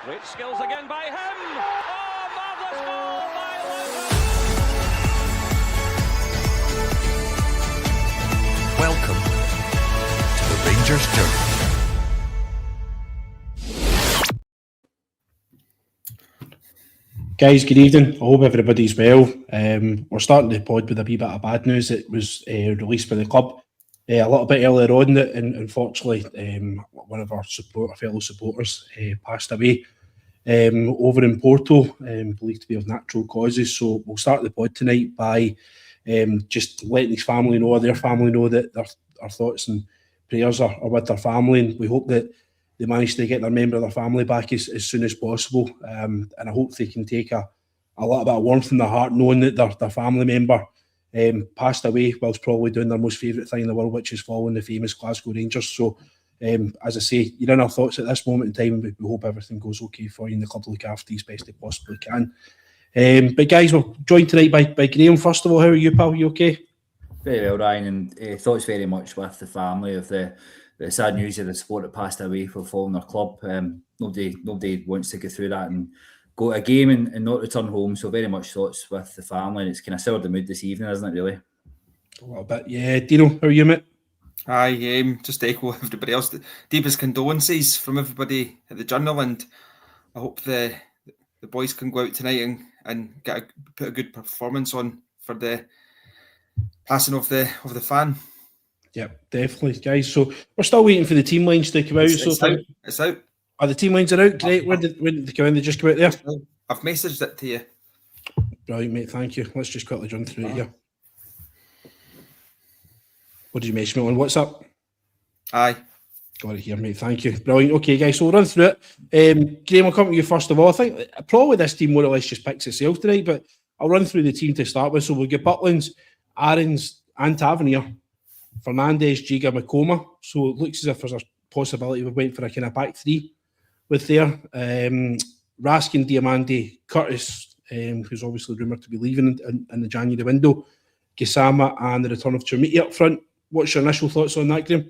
Great skills again by him. Oh, marvellous goal by Logan. Welcome to the Rangers journey. Guys, good evening. I hope everybody's well. We're starting the pod with a wee bit of bad news. It was released by the club a little bit earlier on that, unfortunately, one of our fellow supporters passed away over in Porto, believed to be of natural causes. So we'll start the pod tonight by just letting his family know, their family know, that our thoughts and prayers are with their family, and we hope that they manage to get their member of their family back as soon as possible. And I hope they can take a little bit of warmth in their heart, knowing that their family member passed away whilst probably doing their most favourite thing in the world, which is following the famous Glasgow Rangers. So, as I say, you're in our thoughts at this moment in time. We hope everything goes okay for you and the club look after you as best they possibly can. But guys, we're joined tonight by Graham. First of all, how are you, pal? You okay? Very well, Ryan, and thoughts very much with the family of the sad news of the supporter that passed away for following their club. Nobody wants to go through that and go to a game and not return home. So very much thoughts with the family, and it's kind of soured the mood this evening, isn't it, really? A little bit, yeah. Dino, how are you, mate? Hi, just echo everybody else. Deepest condolences from everybody at the Journal, and I hope the boys can go out tonight and put a good performance on for the passing of the fan. Yeah, definitely, guys. So we're still waiting for the team lines to come out. It's out. Oh, the team lines are out. Great. When did they come in? They just come out there? I've messaged it to you. Brilliant, mate. Thank you. Let's just quickly run through it here. What did you message me on WhatsApp? Aye. Got it here, mate. Thank you. Brilliant. Okay, guys, so we'll run through it. Graham, I'll come to you first of all. I think probably this team more or less just picks itself tonight, but I'll run through the team to start with. So we'll get Butlands, Aarons and Tavernier, Fernandez, Giga, Makoma. So it looks as if there's a possibility we went for a kind of back three with there. Raskin, Diamande, Curtis, who's obviously rumoured to be leaving in the January window, Gisama, and the return of Chermiti up front. What's your initial thoughts on that, Graham?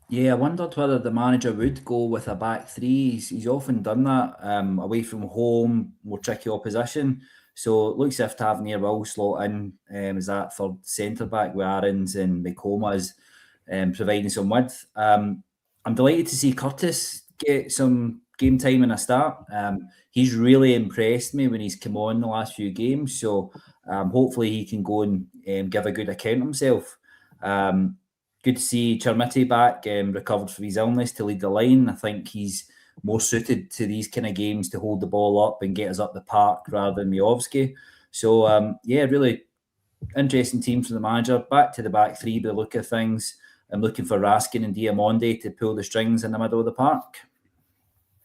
Yeah, I wondered whether the manager would go with a back three. He's often done that away from home, more tricky opposition. So it looks as if Tavernier will slot in as that third centre-back with Aarons and Makoma is providing some width. I'm delighted to see Curtis get some game time and a start. He's really impressed me when he's come on the last few games. So hopefully he can go and give a good account of himself. Good to see Chermiti back, recovered from his illness to lead the line. I think he's more suited to these kind of games to hold the ball up and get us up the park rather than Miovski. So, really interesting team from the manager. Back to the back three by the look of things. I'm looking for Raskin and Diamande to pull the strings in the middle of the park.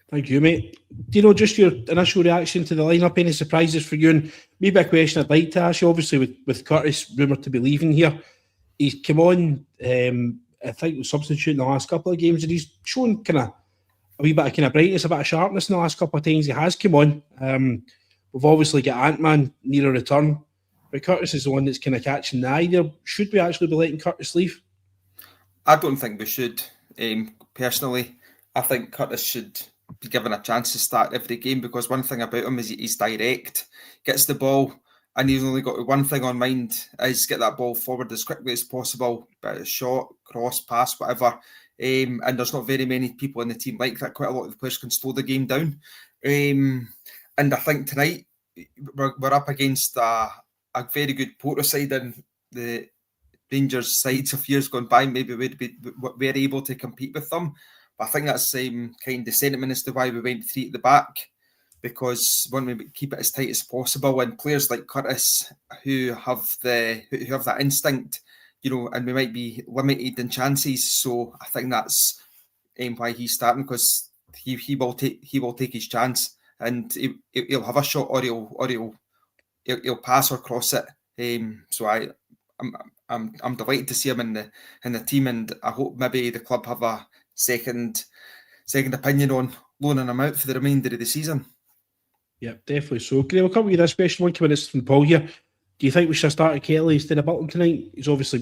Thank you, mate. Do you know just your initial reaction to the lineup? Any surprises for you? And maybe a question I'd like to ask you, obviously with Curtis rumoured to be leaving here, he's come on, I think, was substituting the last couple of games, and he's shown kind of a wee bit of kind of brightness, a bit of sharpness in the last couple of times he has come on. We've obviously got Ant-Man near a return, but Curtis is the one that's kind of catching the eye there. Should we actually be letting Curtis leave? I don't think we should. Personally, I think Curtis should be given a chance to start every game, because one thing about him is he's direct, gets the ball, and he's only got one thing on mind, is get that ball forward as quickly as possible, but a shot, cross, pass, whatever. And there's not very many people in the team like that. Quite a lot of the players can slow the game down. And I think tonight we're up against a very good Porto side, and the Rangers sides of years gone by maybe we're able to compete with them. But I think that's kind of sentiment as to why we went three at the back, because we want to keep it as tight as possible, and players like Curtis who have that instinct, and we might be limited in chances. So I think that's why he's starting, because he will take his chance, and he'll have a shot, or he'll pass or cross it. So I'm delighted to see him in the team, and I hope maybe the club have a second opinion on loaning him out for the remainder of the season. Yeah, definitely. So, Graham, we'll come with you this question. One coming from Paul here. Do you think we should start Kelly instead of Butland tonight? He's obviously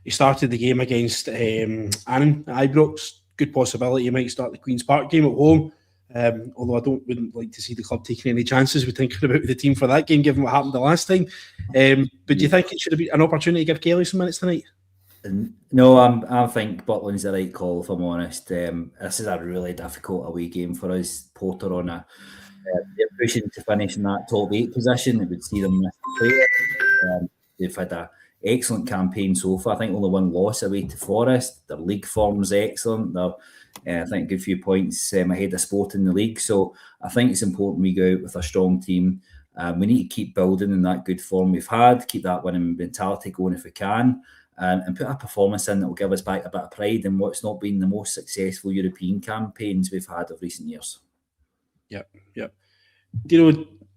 he started the game against Annan at Ibrox. Good possibility he might start the Queen's Park game at home. Although I wouldn't like to see the club taking any chances with thinking about the team for that game, given what happened the last time. But do you think it should have been an opportunity to give Kelly some minutes tonight? No, I think Butland's the right call, if I'm honest. This is a really difficult away game for us. Porto on they're pushing to finish in that top 8 position. It would see them miss the playoff. They've had an excellent campaign so far. I think only one loss away to Forest. Their league form's excellent. They're, I think, a good few points ahead of Sport in the league. So I think it's important we go out with a strong team. We need to keep building in that good form we've had, keep that winning mentality going if we can. And put a performance in that will give us back a bit of pride in what's not been the most successful European campaigns we've had of recent years. Yep.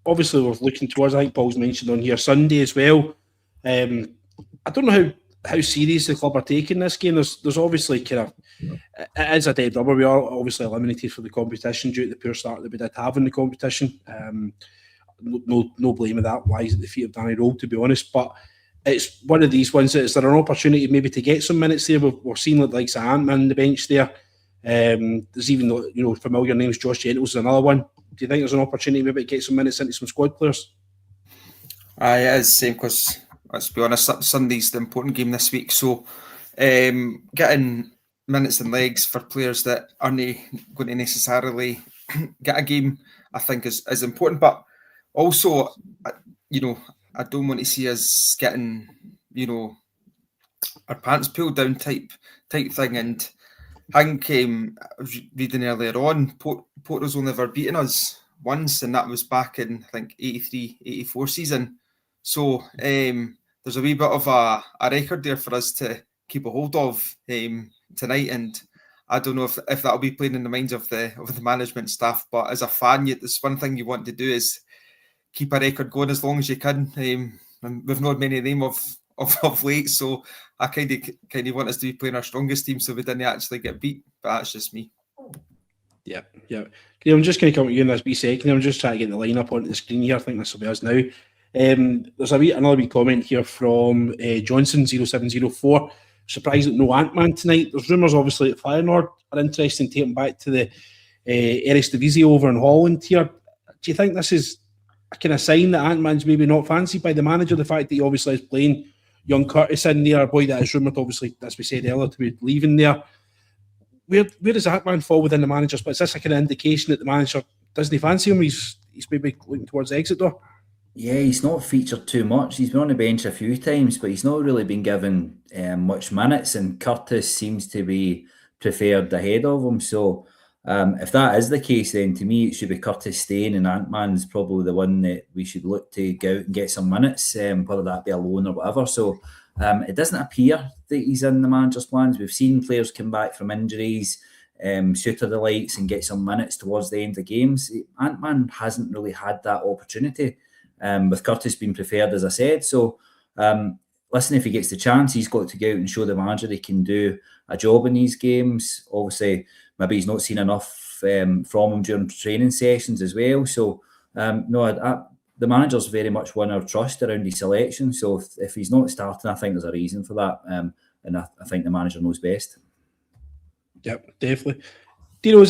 Obviously we're looking towards, I think Paul's mentioned on here, Sunday as well. I don't know how serious the club are taking this game. There's obviously it is a dead rubber. We are obviously eliminated for the competition due to the poor start that we did have in the competition. No blame of that lies at the feet of Danny Rowe, to be honest, but it's one of these ones that is there an opportunity maybe to get some minutes there. We're seeing like Ant-Man on the bench there. There's even familiar names. Josh Gentles is another one. Do you think there's an opportunity maybe to get some minutes into some squad players? It is same because let's be honest, Sunday's the important game this week. So getting minutes and legs for players that aren't going to necessarily get a game, I think is important. But also, I don't want to see us getting, our pants pulled down type thing. And I think I was reading earlier on, Porto's only ever beaten us once, and that was back in, I think, 83-84 season. So there's a wee bit of a record there for us to keep a hold of tonight. And I don't know if that'll be playing in the minds of the management staff, but as a fan, there's one thing you want to do is keep a record going as long as you can. And we've not many of them of late, so I kind of want us to be playing our strongest team so we didn't actually get beat. But that's just me. Yeah. I'm just going to come to you in this wee second. I'm just trying to get the lineup onto the screen here. I think this will be us now. There's another wee comment here from Johnson0704. Surprised that no Ant-Man tonight. There's rumours obviously that Feyenoord are interested in taking back to the Eredivisie over in Holland here. Do you think this is a kind of sign that Ant-Man's maybe not fancied by the manager? The fact that he obviously is playing young Curtis in there, a boy that is rumoured, obviously, as we said earlier, to be leaving there. Where does Ant-Man fall within the manager's? But is this a kind of indication that the manager doesn't fancy him? He's maybe looking towards the exit door. Yeah, he's not featured too much. He's been on the bench a few times, but he's not really been given much minutes, and Curtis seems to be preferred ahead of him. So if that is the case, then to me it should be Curtis staying, and Ant-Man's probably the one that we should look to go out and get some minutes, whether that be a loan or whatever. So it doesn't appear that he's in the manager's plans. We've seen players come back from injuries, Shooter the likes, and get some minutes towards the end of games. Ant-Man hasn't really had that opportunity. With Curtis being preferred, as I said. So, listen, if he gets the chance, he's got to go out and show the manager he can do a job in these games. Obviously, maybe he's not seen enough from him during training sessions as well. So, the manager's very much won our trust around his selection. So, if he's not starting, I think there's a reason for that. And I think the manager knows best. Yep, definitely. Dino,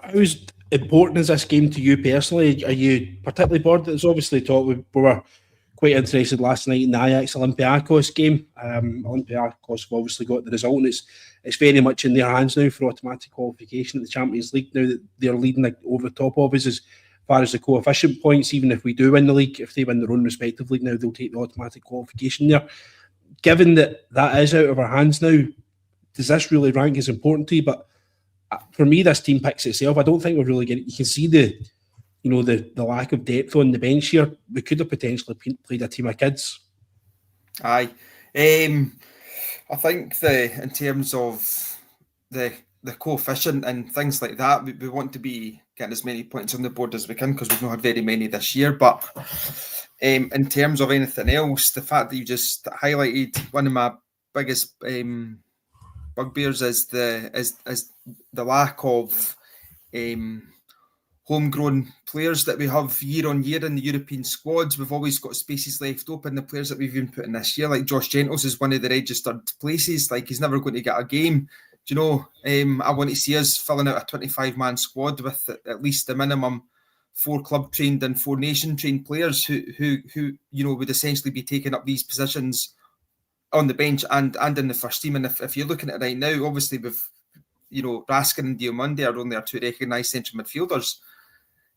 how's important is this game to you personally? Are you particularly bored? There's obviously talk. We were quite interested last night in the Ajax Olympiacos game. Olympiacos have obviously got the result, and it's very much in their hands now for automatic qualification at the Champions League. Now that they're leading over the top of us as far as the coefficient points, even if we do win the league, if they win their own respective league now, they'll take the automatic qualification there. Given that is out of our hands now, does this really rank as important to you? But for me, this team picks itself. I don't think we're really getting. You can see the lack of depth on the bench here. We could have potentially played a team of kids. Aye, I think in terms of the coefficient and things like that, we want to be getting as many points on the board as we can because we've not had very many this year. But in terms of anything else, the fact that you just highlighted one of my biggest bugbears is the lack of homegrown players that we have year on year in the European squads. We've always got spaces left open. The players that we've been putting this year, like Josh Gentles, is one of the registered places. Like, he's never going to get a game Do you know, I want to see us filling out a 25-man squad with at least the minimum 4 club trained and 4 nation trained players who you know would essentially be taking up these positions on the bench and in the first team. And if you're looking at it right now, obviously with Raskin and Diomande are only our 2 recognised central midfielders,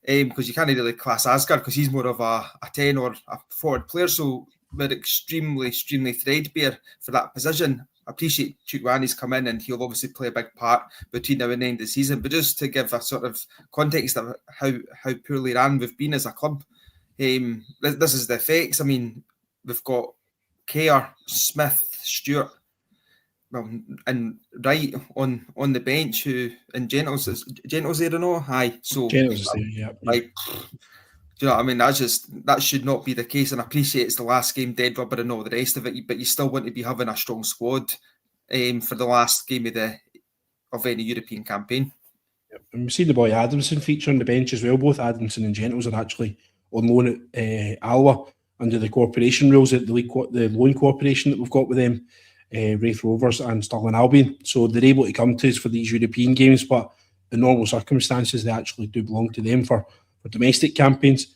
because you can't really class Asgard because he's more of a 10 or a forward player. So we're extremely threadbare for that position. I appreciate Chukwuani's come in and he'll obviously play a big part between now and the end of the season. But just to give a sort of context of how poorly ran we've been as a club, this is the effects. I mean, we've got Kerr, Smith, Stewart, and Wright on the bench, who and Gentle's there or no? Aye, so Gentle's there, yeah. Like, do you know what I mean? That should not be the case. And I appreciate it's the last game, dead rubber and all the rest of it, but you still want to be having a strong squad for the last game of any European campaign. Yep. And we see the boy Adamson feature on the bench as well. Both Adamson and Gentles are actually on loan at Alloa under the corporation rules, the loan cooperation that we've got with them, Wraith Rovers and Stirling Albion. So they're able to come to us for these European games, but in normal circumstances they actually do belong to them for domestic campaigns.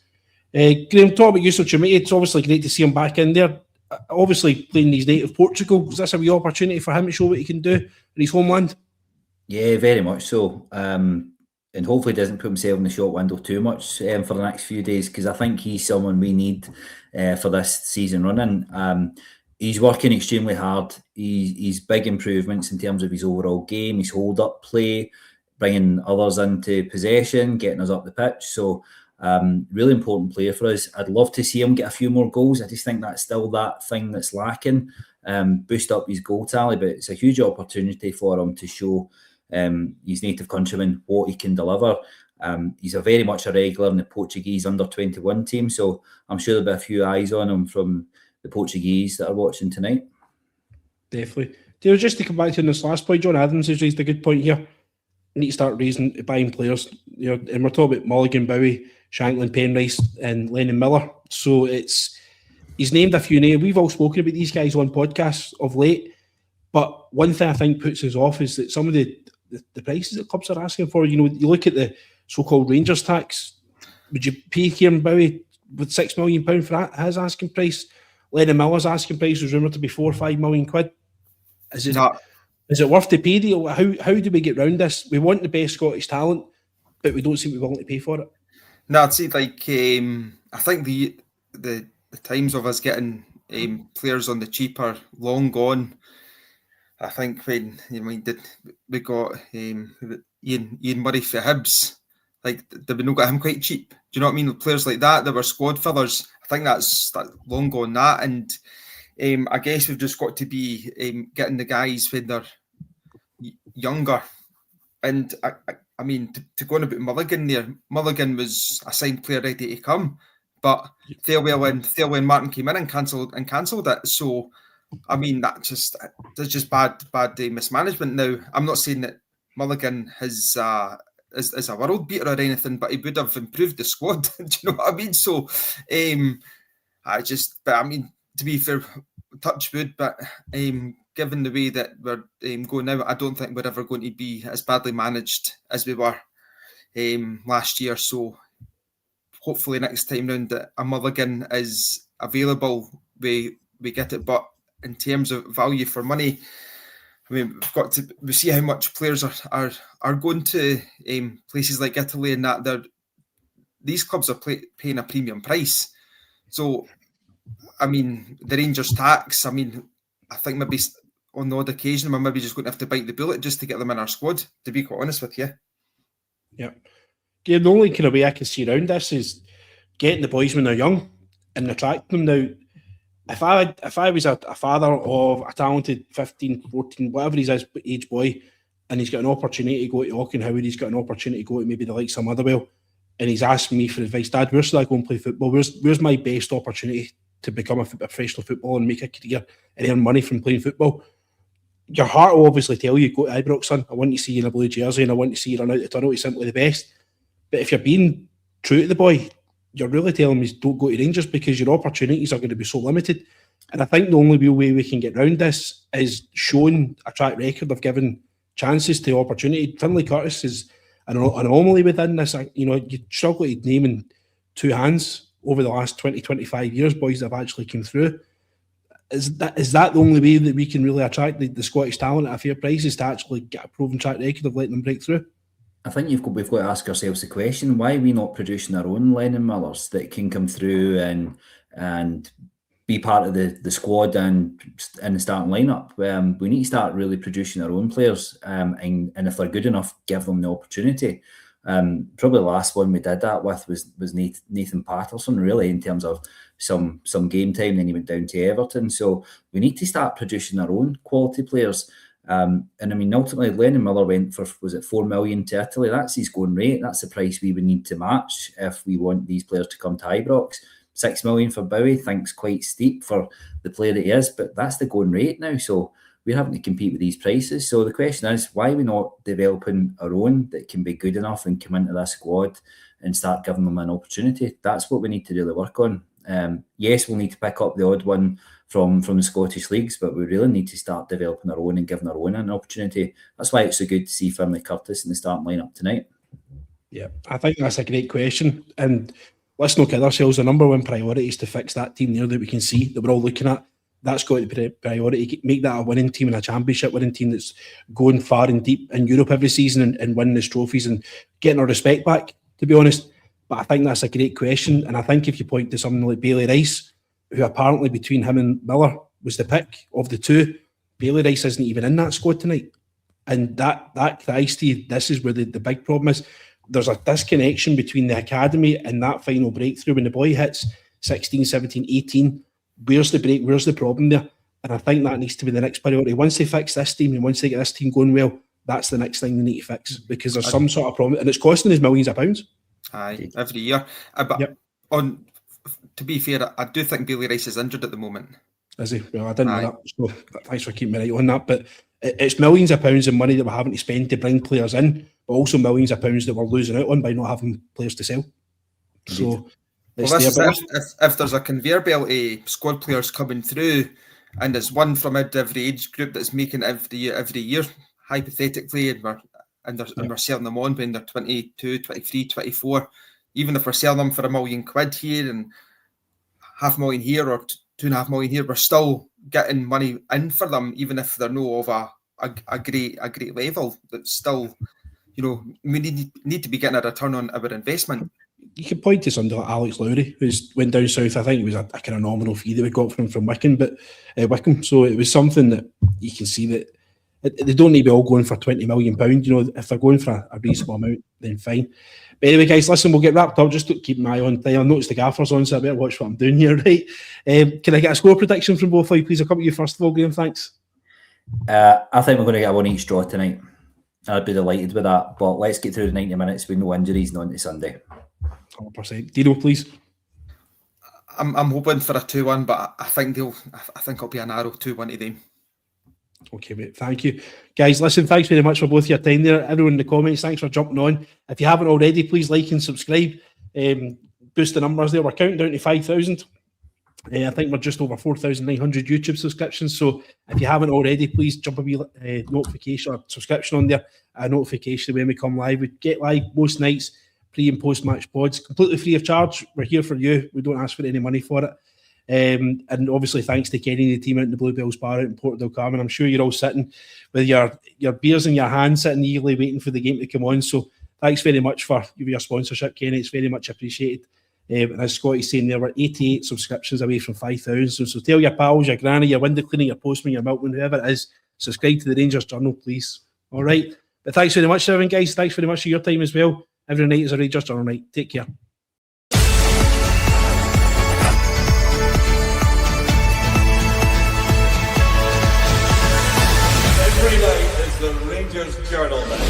Graham, talk about Yusuf Chamiti. It's obviously great to see him back in there. Obviously playing his native Portugal. Is this a wee opportunity for him to show what he can do in his homeland? Yeah, very much so. And hopefully doesn't put himself in the short window too much for the next few days, because I think he's someone we need for this season running. He's working extremely hard. He's big improvements in terms of his overall game, his hold-up play, bringing others into possession, getting us up the pitch. So really important player for us. I'd love to see him get a few more goals. I just think that's still that thing that's lacking. Boost up his goal tally, but it's a huge opportunity for him to show his native countrymen what he can deliver. He's very much a regular in the Portuguese under-21 team, so I'm sure there'll be a few eyes on him from the Portuguese that are watching tonight. Definitely. Just to come back to this last point, John Adams has raised a good point here. We need to start buying players. And we're talking about Mulligan, Bowie, Shanklin, Penrice, and Lennon Miller. So he's named a few names. We've all spoken about these guys on podcasts of late. But one thing I think puts us off is that some of the prices that clubs are asking for. You look at the so-called Rangers tax. Would you pay Kieran Bowie with £6 million for that? His asking price. Lennon Miller's asking price was rumoured to be £4 or £5 million. Is it worth the pay deal? How do we get round this? We want the best Scottish talent, but we don't seem to be willing to pay for it. No, I'd say I think the times of us getting players on the cheap are long gone. I think when we got Ian Murray for Hibs, did we not get him quite cheap? Do you know what I mean? Players like that were squad fillers. I think that's long gone that, and I guess we've just got to be getting the guys when they're younger. And I mean, to go on about Mulligan there, Mulligan was a signed player ready to come, but Thirlwell and Martin came in and cancelled it. So I mean, that's just bad mismanagement. Now, I'm not saying that Mulligan is a world beater or anything, but he would have improved the squad. Do you know what I mean? So, to be fair, touch wood, but given the way that we're going now, I don't think we're ever going to be as badly managed as we were last year. So, hopefully next time round that a Mulligan is available, we get it. But in terms of value for money, I mean, we see how much players are going to places like Italy, and that these clubs are paying a premium price. So, I mean, the Rangers tax, I mean, I think maybe on the odd occasion we're maybe just going to have to bite the bullet just to get them in our squad, to be quite honest with you. Yeah. The only kind of way I can see around this is getting the boys when they're young and attracting them. Now, if I was a father of a talented 15, 14, whatever he's age boy, and he's got an opportunity to go to Auchenhoward, he's got an opportunity to go to maybe the likes of Motherwell, and he's asking me for advice, Dad, where should I go and play football? Where's my best opportunity to become a professional footballer and make a career and earn money from playing football? Your heart will obviously tell you, go to Ibrox, son. I want to see you in a blue jersey and I want to see you run out the tunnel. It's simply the best. But if you're being true to the boy, you're really telling me don't go to Rangers because your opportunities are going to be so limited. And I think the only real way we can get around this is showing a track record of giving chances to opportunity. Finlay Curtis is an anomaly within this. You struggle to name in two hands over the last 20, 25 years, boys that have actually come through. Is that the only way that we can really attract the Scottish talent at a fair price, is to actually get a proven track record of letting them break through? I think we've got to ask ourselves the question: why are we not producing our own Lennon Millers that can come through and be part of the squad and in the starting lineup? We need to start really producing our own players, and if they're good enough, give them the opportunity. Probably the last one we did that with was Nathan Patterson, really, in terms of some game time. Then he went down to Everton. So we need to start producing our own quality players. And I mean, ultimately, Lennon Miller went for, was it 4 million to Italy? That's his going rate. That's the price we would need to match if we want these players to come to Ibrox. 6 million for Bowie, thinks quite steep for the player that he is, but that's the going rate now. So we're having to compete with these prices. So the question is, why are we not developing our own that can be good enough and come into this squad and start giving them an opportunity? That's what we need to really work on. Yes, we'll need to pick up the odd one from the Scottish leagues, but we really need to start developing our own and giving our own an opportunity. That's why it's so good to see Finlay Curtis in the starting lineup tonight. Yeah, I think that's a great question. And let's not kid ourselves, the number one priority is to fix that team there that we can see, that we're all looking at. That's got to be priority. Make that a winning team and a championship winning team that's going far and deep in Europe every season and winning these trophies and getting our respect back, to be honest. But I think that's a great question. And I think if you point to something like Bailey Rice, who apparently between him and Miller was the pick of the two, Bailey Rice isn't even in that squad tonight. And that cries to you, this is where the big problem is. There's a disconnection between the academy and that final breakthrough. When the boy hits 16, 17, 18, where's the break? Where's the problem there? And I think that needs to be the next priority. Once they fix this team and once they get this team going well, that's the next thing they need to fix, because there's some sort of problem and it's costing us millions of pounds. Aye, every year. But yep. To be fair, I do think Bailey Rice is injured at the moment. Is he? Well, I didn't know that. So thanks for keeping me right on that. But it's millions of pounds of money that we're having to spend to bring players in, but also millions of pounds that we're losing out on by not having players to sell. So if there's a conveyor belt of squad players coming through, and there's one from every age group that's making every year, hypothetically, and we're selling them on when they're 22, 23, 24, even if we're selling them for £1 million here and $500,000 here or $2.5 million here, we're still getting money in for them, even if they're not of a great level. That's still, we need to be getting a return on our investment. You could point to somebody like Alex Lowry, who's went down south. I think it was a kind of nominal fee that we got from Wycombe. So it was something that you can see that they don't need to be all going for £20 million. If they're going for a reasonable amount, then fine. But anyway, guys, listen, we'll get wrapped up. Just keep an eye on time. I noticed the gaffer's on, so I better watch what I'm doing here, right? Can I get a score prediction from both of you, please? I'll come to you first of all, Graham. Thanks. I think we're going to get one each draw tonight. I'd be delighted with that. But let's get through the 90 minutes with no injuries and on to Sunday. 100%. Dino, please. I'm hoping for a 2-1, but I think it'll be a narrow 2-1 to them. Okay, mate. Thank you. Guys, listen, thanks very much for both your time there. Everyone in the comments, thanks for jumping on. If you haven't already, please like and subscribe. Boost the numbers there. We're counting down to 5,000. I think we're just over 4,900 YouTube subscriptions. So if you haven't already, please jump a wee notification or subscription on there. A notification when we come live. We get live most nights, pre and post match pods, completely free of charge. We're here for you. We don't ask for any money for it. And obviously thanks to Kenny and the team out in the Bluebells Bar out in Porto del Carmen. I'm sure you're all sitting with your beers in your hand, sitting eagerly waiting for the game to come on. So thanks very much for your sponsorship, Kenny. It's very much appreciated. And as Scotty's saying, there were 88 subscriptions away from 5,000. So tell your pals, your granny, your window cleaner, your postman, your milkman, whoever it is, subscribe to the Rangers Journal, please. All right. But thanks very much, everyone, guys. Thanks very much for your time as well. Every night is a Rangers Journal night. Take care. Every night is the Rangers Journal night.